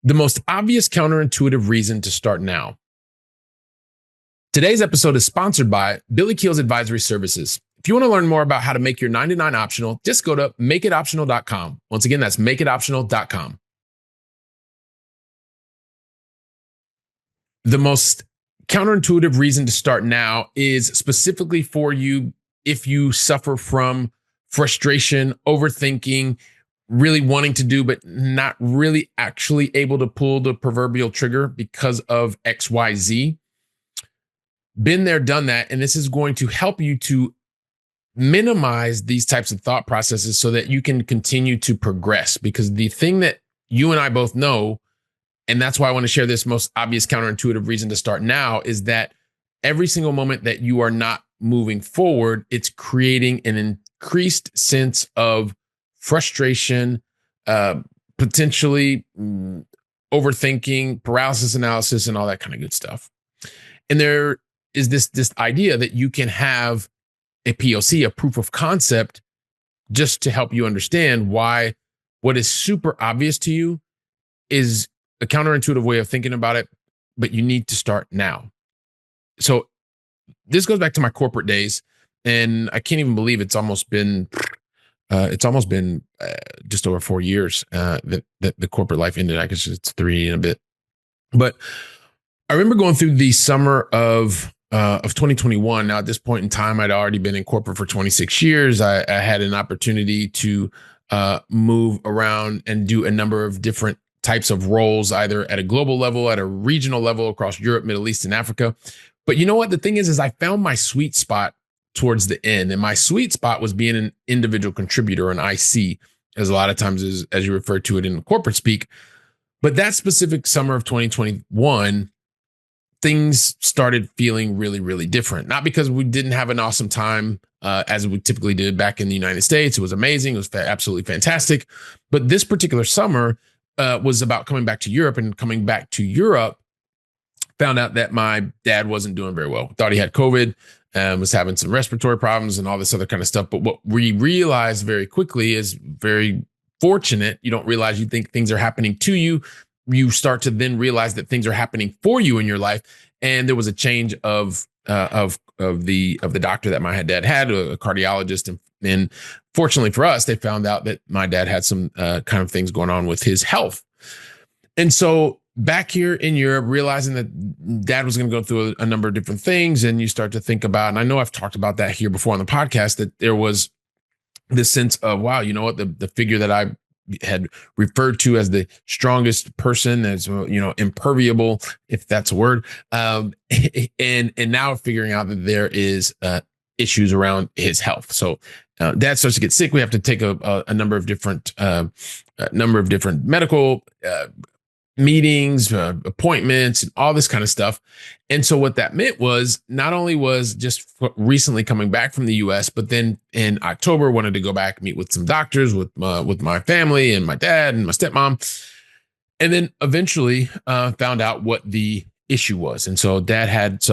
The most obvious counterintuitive reason to start now. Today's episode is sponsored by Billy Keels Advisory Services. If you want to learn more about how to make your 99 optional, just go to makeitoptional.com. Once again, that's makeitoptional.com. The most counterintuitive reason to start now is specifically for you if you suffer from frustration, overthinking, really wanting to do, but not really actually able to pull the proverbial trigger because of XYZ. Been there, done that. And this is going to help you to minimize these types of thought processes so that you can continue to progress. Because the thing that you and I both know, and that's why I want to share this most obvious counterintuitive reason to start now, is that every single moment that you are not moving forward, it's creating an increased sense of frustration, potentially overthinking, paralysis analysis, and all that kind of good stuff. And there is this idea that you can have a POC, a proof of concept, just to help you understand why what is super obvious to you is a counterintuitive way of thinking about it, but you need to start now. So this goes back to my corporate days, and I can't even believe it's almost been just over 4 years that the corporate life ended. I guess it's 3 and a bit. But I remember going through the summer of 2021. Now, at this point in time, I'd already been in corporate for 26 years. I had an opportunity to move around and do a number of different types of roles, either at a global level, at a regional level across Europe, Middle East, and Africa. But you know what? The thing is I found my sweet spot towards the end. And my sweet spot was being an individual contributor, an IC, as a lot of times as you refer to it in corporate speak. But that specific summer of 2021, things started feeling really, really different. Not because we didn't have an awesome time as we typically did back in the United States. It was amazing. It was absolutely fantastic. But this particular summer was about coming back to Europe, and coming back to Europe, found out that my dad wasn't doing very well. Thought he had COVID, was having some respiratory problems and all this other kind of stuff. But what we realized very quickly is very fortunate. You don't realize, you think things are happening to you. You start to then realize that things are happening for you in your life. And there was a change of the doctor that my dad had, a cardiologist. And fortunately for us, they found out that my dad had some kind of things going on with his health. And so back here in Europe, realizing that dad was going to go through a number of different things, and you start to think about, and I know I've talked about that here before on the podcast, that there was this sense of, wow, you know what, the figure that I had referred to as the strongest person, as impermeable, if that's a word, and now figuring out that there is issues around his health. So dad starts to get sick. We have to take a number of different medical meetings, appointments, and all this kind of stuff. And so what that meant was, not only was just recently coming back from the US, but then in October wanted to go back, meet with some doctors, with my family and my dad and my stepmom. And then eventually found out what the issue was. And so dad had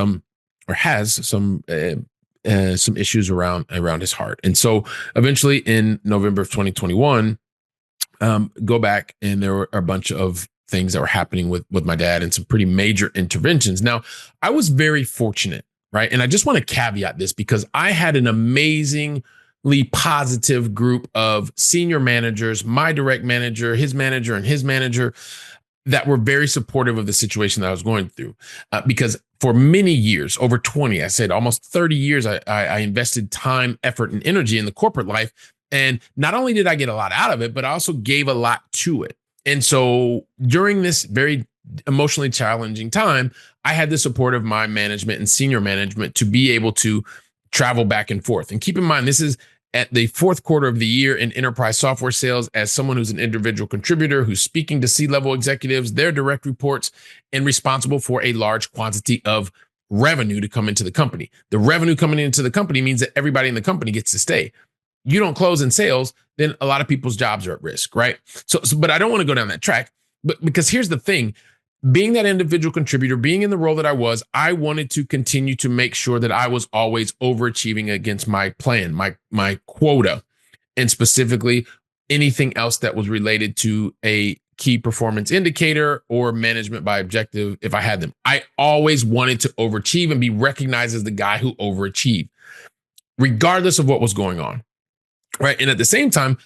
has some issues around his heart. And so eventually in November of 2021, go back, and there were a bunch of things that were happening with my dad, and some pretty major interventions. Now, I was very fortunate, right? And I just want to caveat this, because I had an amazingly positive group of senior managers, my direct manager, his manager, and his manager, that were very supportive of the situation that I was going through. Because for many years, over 20, I said almost 30 years, I invested time, effort, and energy in the corporate life. And not only did I get a lot out of it, but I also gave a lot to it. And so during this very emotionally challenging time, I had the support of my management and senior management to be able to travel back and forth. And keep in mind, this is at the fourth quarter of the year in enterprise software sales, as someone who's an individual contributor who's speaking to C-level executives, their direct reports, and responsible for a large quantity of revenue to come into the company. The revenue coming into the company means that everybody in the company gets to stay. You don't close in sales, then a lot of people's jobs are at risk, right? So but I don't want to go down that track, but because here's the thing, being that individual contributor, being in the role that I was, I wanted to continue to make sure that I was always overachieving against my plan, my quota, and specifically anything else that was related to a key performance indicator or management by objective if I had them. I always wanted to overachieve and be recognized as the guy who overachieved, regardless of what was going on. Right. And at the same time,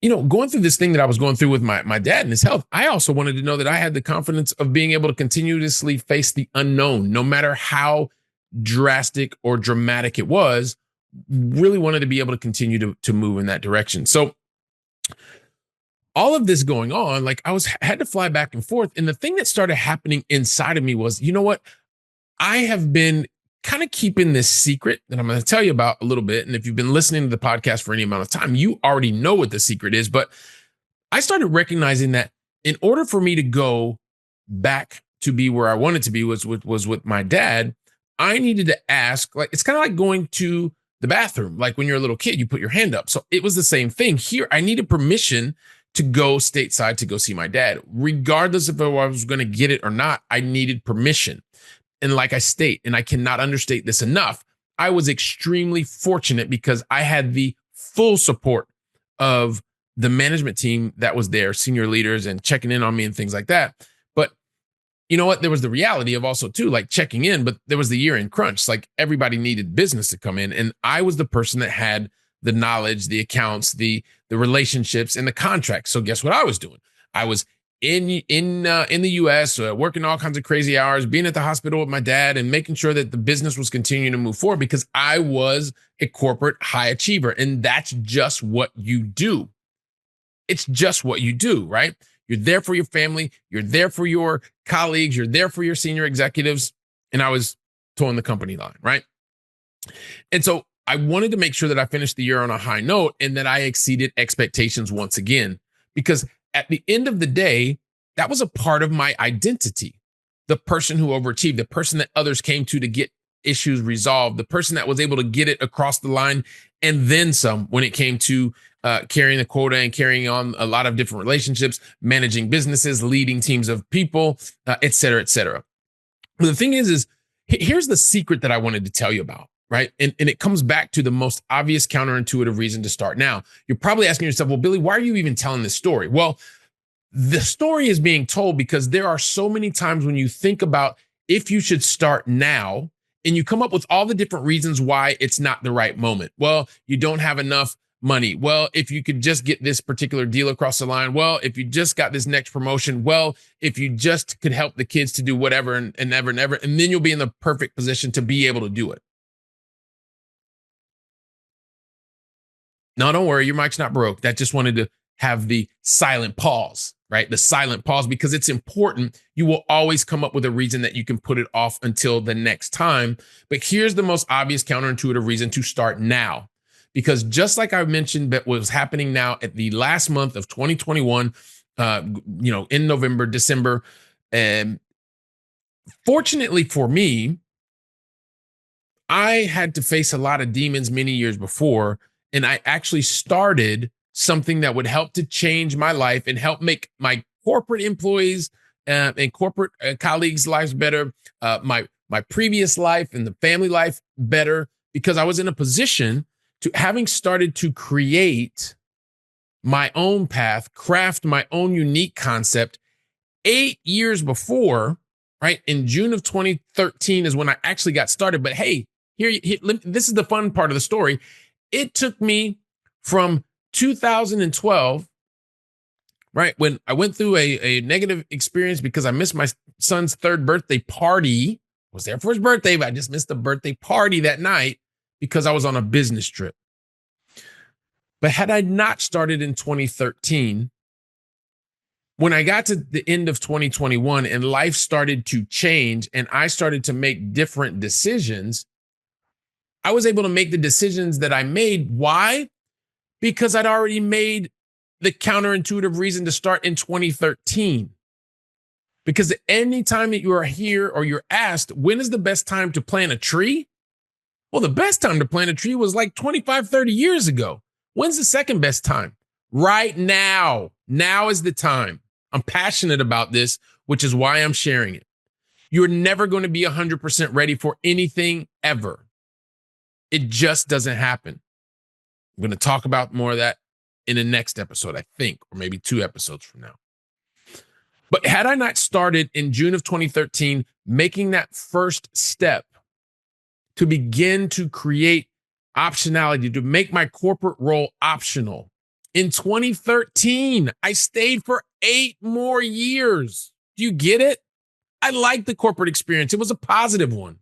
going through this thing that I was going through with my dad and his health, I also wanted to know that I had the confidence of being able to continuously face the unknown, no matter how drastic or dramatic it was. Really wanted to be able to continue to move in that direction. So all of this going on, like had to fly back and forth. And the thing that started happening inside of me was, you know what? I have been kind of keeping this secret that I'm going to tell you about a little bit. And if you've been listening to the podcast for any amount of time, you already know what the secret is. But I started recognizing that in order for me to go back to be where I wanted to be was with my dad, I needed to ask, like, it's kind of like going to the bathroom. Like when you're a little kid, you put your hand up. So it was the same thing here. I needed permission to go stateside to go see my dad, regardless if I was going to get it or not. I needed permission. And like I state, and I cannot understate this enough, I was extremely fortunate because I had the full support of the management team that was there, senior leaders and checking in on me and things like that. But you know what? There was the reality of also too, like checking in, but there was the year-end crunch. Like everybody needed business to come in. And I was the person that had the knowledge, the accounts, the relationships, and the contracts. So guess what I was doing? I was in the US, working all kinds of crazy hours, being at the hospital with my dad and making sure that the business was continuing to move forward because I was a corporate high achiever. And that's just what you do. It's just what you do, right? You're there for your family. You're there for your colleagues. You're there for your senior executives. And I was towing the company line, right? And so I wanted to make sure that I finished the year on a high note and that I exceeded expectations once again, because at the end of the day, that was a part of my identity. The person who overachieved, the person that others came to get issues resolved, the person that was able to get it across the line and then some when it came to carrying the quota and carrying on a lot of different relationships, managing businesses, leading teams of people, et cetera, et cetera. But the thing is here's the secret that I wanted to tell you about. Right. And it comes back to the most obvious counterintuitive reason to start now. You're probably asking yourself, well, Billy, why are you even telling this story? Well, the story is being told because there are so many times when you think about if you should start now and you come up with all the different reasons why it's not the right moment. Well, you don't have enough money. Well, if you could just get this particular deal across the line. Well, if you just got this next promotion. Well, if you just could help the kids to do whatever and never, and then you'll be in the perfect position to be able to do it. No, don't worry. Your mic's not broke. That just wanted to have the silent pause, right? The silent pause, because it's important. You will always come up with a reason that you can put it off until the next time. But here's the most obvious counterintuitive reason to start now. Because just like I mentioned that was happening now at the last month of 2021, in November, December, and fortunately for me, I had to face a lot of demons many years before. And I actually started something that would help to change my life and help make my corporate employees and corporate colleagues' lives better, my previous life and the family life better, because I was in a position to, having started to create my own path, craft my own unique concept 8 years before, right? In June of 2013 is when I actually got started. But hey, this is the fun part of the story. It took me from 2012, right, when I went through a negative experience because I missed my son's third birthday party. I was there for his birthday, but I just missed the birthday party that night because I was on a business trip. But had I not started in 2013, when I got to the end of 2021 and life started to change and I started to make different decisions, I was able to make the decisions that I made. Why? Because I'd already made the counterintuitive reason to start in 2013. Because any time that you are here or you're asked, when is the best time to plant a tree? Well, the best time to plant a tree was like 25, 30 years ago. When's the second best time? Right now. Now is the time. I'm passionate about this, which is why I'm sharing it. You're never going to be 100% ready for anything ever. It just doesn't happen. I'm going to talk about more of that in the next episode, I think, or maybe 2 episodes from now. But had I not started in June of 2013, making that first step to begin to create optionality, to make my corporate role optional, in 2013, I stayed for 8 more years. Do you get it? I liked the corporate experience. It was a positive one.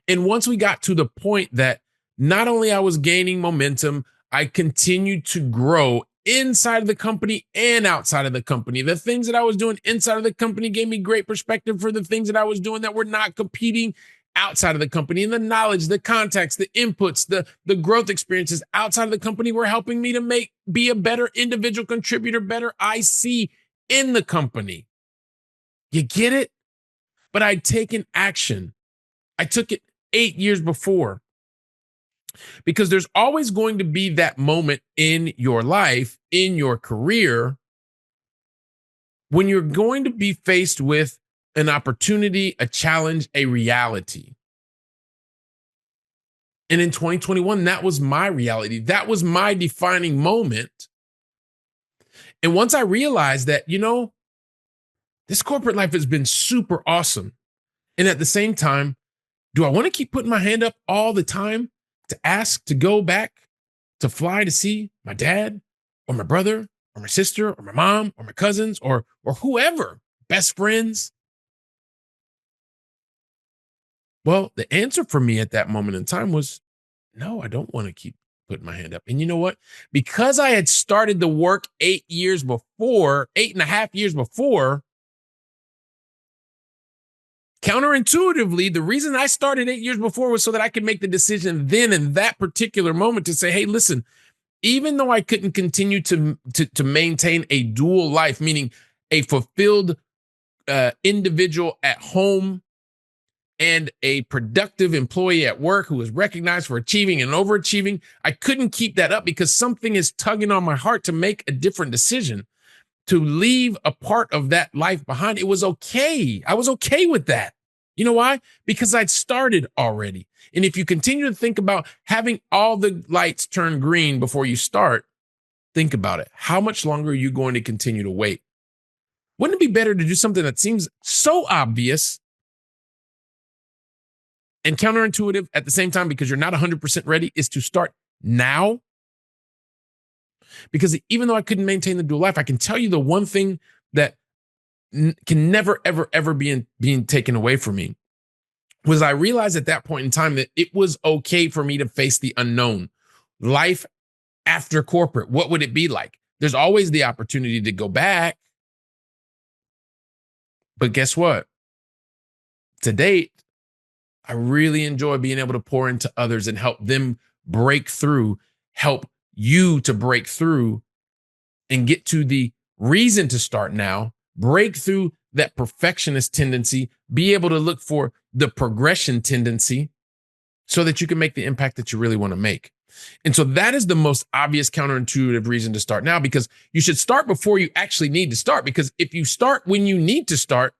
And once we got to the point that not only I was gaining momentum, I continued to grow inside of the company and outside of the company. The things that I was doing inside of the company gave me great perspective for the things that I was doing that were not competing outside of the company. And the knowledge, the contacts, the inputs, the growth experiences outside of the company were helping me to be a better individual contributor, better IC in the company. You get it? But I'd taken action. I took it 8 years before. Because there's always going to be that moment in your life, in your career, when you're going to be faced with an opportunity, a challenge, a reality. And in 2021, that was my reality. That was my defining moment. And once I realized that, this corporate life has been super awesome. And at the same time, do I want to keep putting my hand up all the time to ask to go back, to fly to see my dad or my brother or my sister or my mom or my cousins or whoever, best friends? Well, the answer for me at that moment in time was, no, I don't want to keep putting my hand up. And you know what? Because I had started the work 8 years before, 8.5 years before, counterintuitively, the reason I started 8 years before was so that I could make the decision then in that particular moment to say, hey, listen, even though I couldn't continue to maintain a dual life, meaning a fulfilled individual at home and a productive employee at work who was recognized for achieving and overachieving, I couldn't keep that up because something is tugging on my heart to make a different decision, to leave a part of that life behind. It was okay. I was okay with that. You know why? Because I'd started already. And if you continue to think about having all the lights turn green before you start, think about it. How much longer are you going to continue to wait? Wouldn't it be better to do something that seems so obvious and counterintuitive at the same time because you're not 100% ready, is to start now? Because even though I couldn't maintain the dual life, I can tell you the one thing that can never, ever, ever be being taken away from me was I realized at that point in time that it was okay for me to face the unknown. Life after corporate, what would it be like? There's always the opportunity to go back. But guess what? To date, I really enjoy being able to pour into others and help them break through, help you to break through and get to the reason to start now, break through that perfectionist tendency, be able to look for the progression tendency so that you can make the impact that you really want to make. And so that is the most obvious counterintuitive reason to start now, because you should start before you actually need to start. Because if you start when you need to start,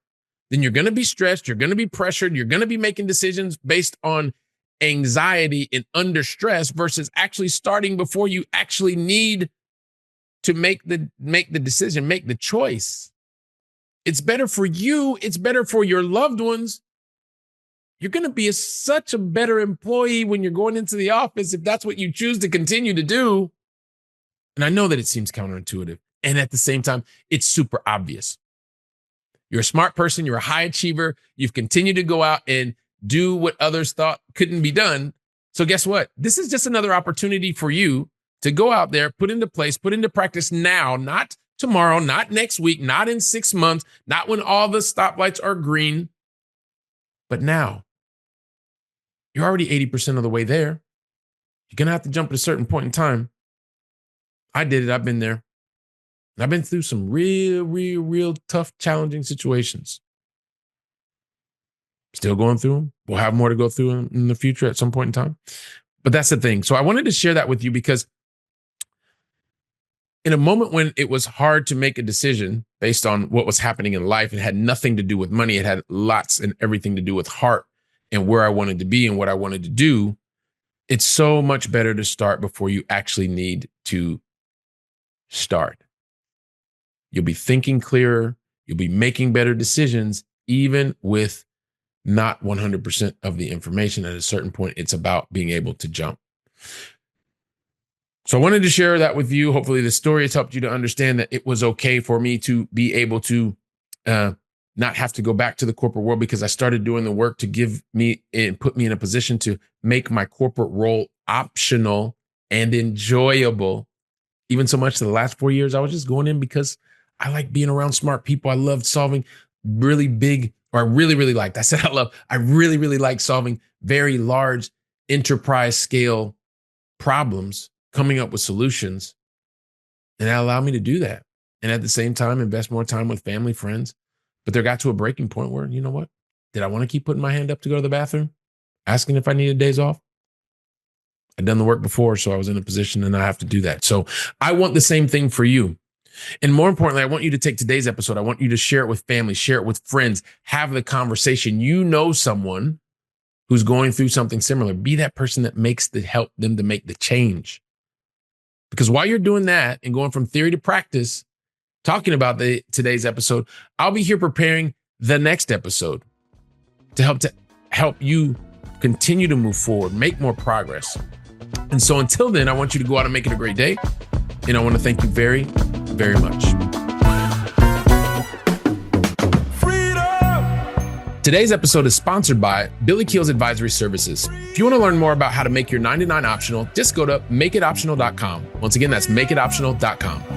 then you're going to be stressed, you're going to be pressured, you're going to be making decisions based on anxiety and under stress versus actually starting before you actually need to make the decision, make the choice. It's better for you. It's better for your loved ones. You're going to be such a better employee when you're going into the office if that's what you choose to continue to do. And I know that it seems counterintuitive. And at the same time, it's super obvious. You're a smart person. You're a high achiever. You've continued to go out and do what others thought couldn't be done. So guess what? This is just another opportunity for you to go out there, put into place, put into practice now, not tomorrow, not next week, not in 6 months, not when all the stoplights are green, but now. You're already 80% of the way there. You're going to have to jump at a certain point in time. I did it. I've been there. And I've been through some real tough, challenging situations. Still going through them. We'll have more to go through in the future at some point in time. But that's the thing. So I wanted to share that with you because in a moment when it was hard to make a decision based on what was happening in life, it had nothing to do with money. It had lots and everything to do with heart and where I wanted to be and what I wanted to do. It's so much better to start before you actually need to start. You'll be thinking clearer. You'll be making better decisions, even with not 100% of the information. At a certain point, it's about being able to jump. So I wanted to share that with you. Hopefully the story has helped you to understand that it was okay for me to be able to not have to go back to the corporate world, because I started doing the work to give me and put me in a position to make my corporate role optional and enjoyable. Even so much to the last 4 years, I was just going in because I like being around smart people. I loved solving really big, or I really liked, I said I really like solving very large enterprise scale problems, coming up with solutions. And that allowed me to do that. And at the same time, invest more time with family, friends. But there got to a breaking point where, you know what? Did I want to keep putting my hand up to go to the bathroom, asking if I needed days off? I'd done the work before, so I was in a position and I have to do that. So I want the same thing for you. And more importantly, I want you to take today's episode. I want you to share it with family, share it with friends, have the conversation. You know someone who's going through something similar. Be that person that help them to make the change. Because while you're doing that and going from theory to practice, talking about today's episode, I'll be here preparing the next episode to help you continue to move forward, make more progress. And so until then, I want you to go out and make it a great day. And I want to thank you very, very much. Today's episode is sponsored by Billy Keels Advisory Services. If you want to learn more about how to make your 9 to 9 optional, just go to makeitoptional.com. Once again, that's makeitoptional.com.